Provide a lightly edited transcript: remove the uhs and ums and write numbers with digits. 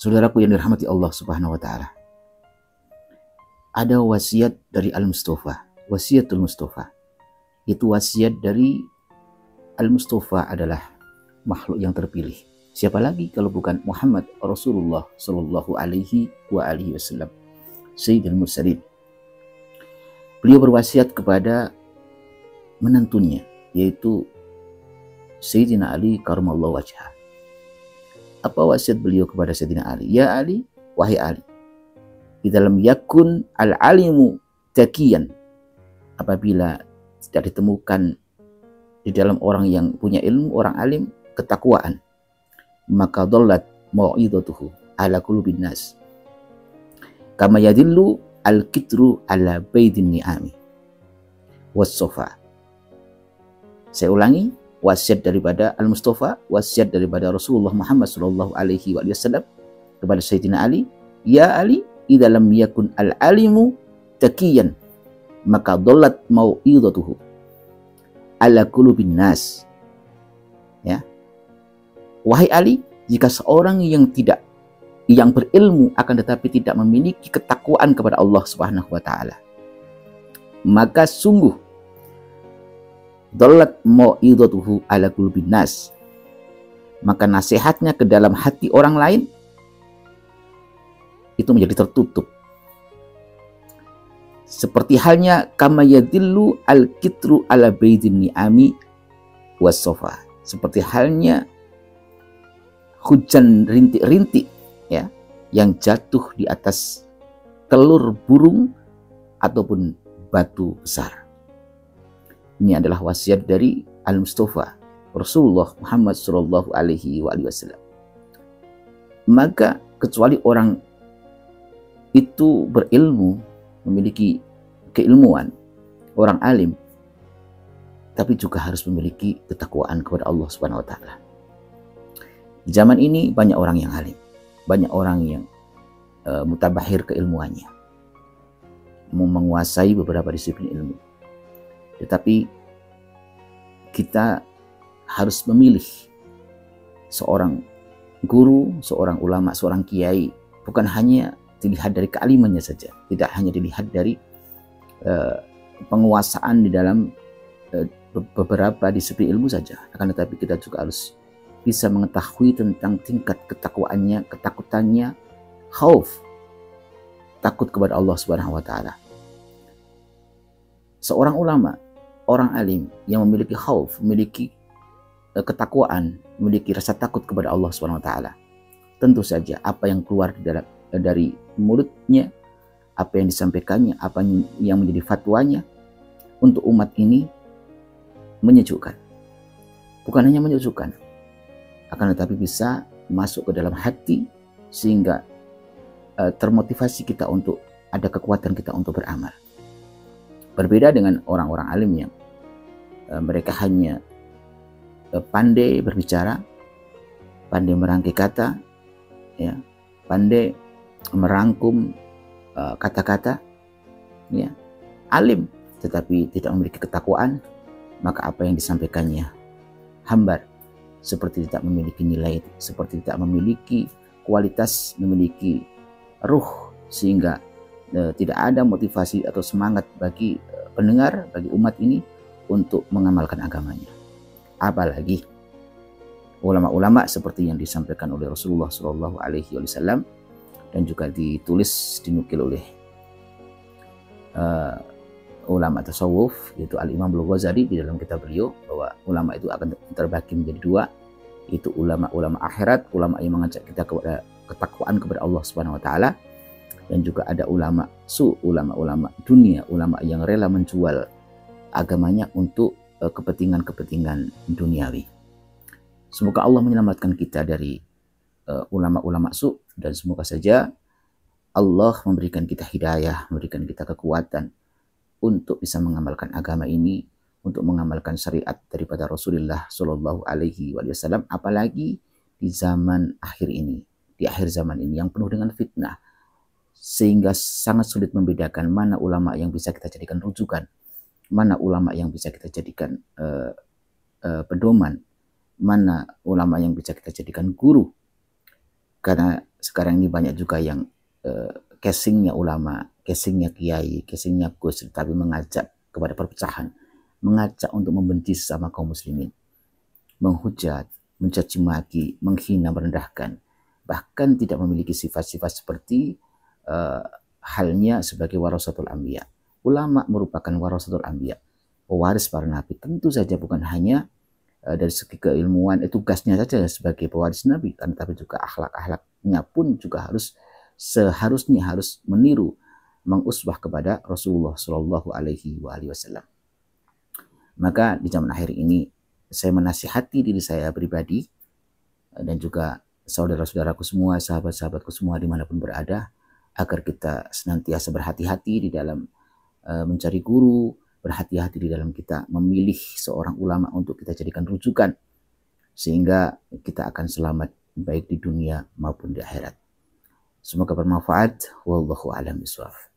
Saudaraku yang dirahmati Allah Subhanahu wa taala. Ada wasiat dari Al-Mustafa, wasiatul Mustafa. Itu wasiat dari Al-Mustafa adalah makhluk yang terpilih. Siapa lagi kalau bukan Muhammad Rasulullah sallallahu alaihi wasallam, Sayyidul Mursalin. Beliau berwasiat kepada menantunya, yaitu Sayyidina Ali karramallahu wajhah. Apa wasiat beliau kepada Sayyidina Ali? Ya Ali, wahai Ali, di dalam yakun al-alimu taqiyan, apabila tidak ditemukan di dalam orang yang punya ilmu, orang alim, ketakwaan, maka dhallat mau'idatuhu ala qulubin nas kama yadillu al-kitru ala baydin ni'ami was-sofa. Saya ulangi, wasiat daripada Al-Mustafa, wasiat daripada Rasulullah Muhammad sallallahu alaihi wasallam kepada Sayyidina Ali. Ya Ali, idza lam yakun al-alimu taqiyan maka dhallat mau'idatuhu ala qulubin nas. Ya. Wahai Ali, jika seorang yang berilmu akan tetapi tidak memiliki ketakwaan kepada Allah Subhanahu wa taala, maka sungguh dhallat mau'idatuhu ala qulubin nas, maka nasihatnya ke dalam hati orang lain itu menjadi tertutup. Seperti halnya kama yadillu al-kitru ala baydin ni'ami was-sofa. Seperti halnya hujan rintik-rintik ya, yang jatuh di atas telur burung ataupun batu besar. Ini adalah wasiat dari Al-Mustafa Rasulullah Muhammad sallallahu alaihi wasallam. Maka kecuali orang itu berilmu, memiliki keilmuan, orang alim, tapi juga harus memiliki ketakwaan kepada Allah Subhanahu wa taala. Di zaman ini banyak orang yang alim, banyak orang yang mutabahir keilmuannya, menguasai beberapa disiplin ilmu. Tetapi kita harus memilih seorang guru, seorang ulama, seorang kiai, bukan hanya dilihat dari kealimannya saja, tidak hanya dilihat dari penguasaan di dalam beberapa disiplin ilmu saja, akan tetapi kita juga harus bisa mengetahui tentang tingkat ketakwaannya, ketakutannya, khauf, takut kepada Allah Subhanahu wa taala. Seorang ulama, orang alim yang memiliki khauf, memiliki ketakwaan, memiliki rasa takut kepada Allah Subhanahu wa taala, tentu saja apa yang keluar dari mulutnya, apa yang disampaikannya, apa yang menjadi fatwanya untuk umat ini menyejukkan. Bukan hanya menyejukkan, akan tetapi bisa masuk ke dalam hati sehingga termotivasi kita untuk ada kekuatan kita untuk beramal. Berbeda dengan orang-orang alim yang mereka hanya pandai berbicara, pandai merangkai kata, ya, pandai merangkum kata-kata, ya, alim tetapi tidak memiliki ketakwaan, maka apa yang disampaikannya hambar, seperti tidak memiliki nilai, seperti tidak memiliki kualitas, memiliki ruh, sehingga tidak ada motivasi atau semangat bagi pendengar, bagi umat ini untuk mengamalkan agamanya. Apalagi ulama-ulama seperti yang disampaikan oleh Rasulullah Shallallahu Alaihi Wasallam dan juga ditulis, dinukil oleh ulama tasawuf, yaitu Al-Imam Al-Ghazali di dalam kitab beliau, bahwa ulama itu akan terbagi menjadi dua, itu ulama-ulama akhirat, ulama yang mengajak kita kepada ketakwaan kepada Allah Subhanahu wa taala, dan juga ada ulama ulama-ulama dunia, ulama yang rela menjual agamanya untuk kepentingan-kepentingan duniawi. Semoga Allah menyelamatkan kita dari ulama-ulama dan semoga saja Allah memberikan kita hidayah, memberikan kita kekuatan untuk bisa mengamalkan agama ini, untuk mengamalkan syariat daripada Rasulullah Shallallahu Alaihi Wasallam, apalagi di zaman akhir ini, di akhir zaman ini yang penuh dengan fitnah, sehingga sangat sulit membedakan mana ulama yang bisa kita jadikan rujukan, mana ulama yang bisa kita jadikan pedoman, mana ulama yang bisa kita jadikan guru. Karena sekarang ini banyak juga yang casingnya ulama, casingnya kiai, casingnya gus, tapi mengajak kepada perpecahan, mengajak untuk membenci sesama kaum muslimin, menghujat, mencaci maki, menghina, merendahkan, bahkan tidak memiliki sifat-sifat seperti halnya sebagai warasatul anbiya. Ulama merupakan warasatul anbiya, pewaris para nabi. Tentu saja bukan hanya dari segi keilmuan, tugasnya saja sebagai pewaris nabi, tapi juga akhlak-akhlaknya pun juga seharusnya harus meniru, menguswah kepada Rasulullah Shallallahu Alaihi Wasallam. Maka di zaman akhir ini saya menasihati diri saya pribadi dan juga saudara-saudaraku semua, sahabat-sahabatku semua dimanapun berada, agar kita senantiasa berhati-hati di dalam mencari guru, berhati-hati di dalam kita memilih seorang ulama untuk kita jadikan rujukan, sehingga kita akan selamat baik di dunia maupun di akhirat. Semoga bermanfaat. Wallahu a'lam bishawab.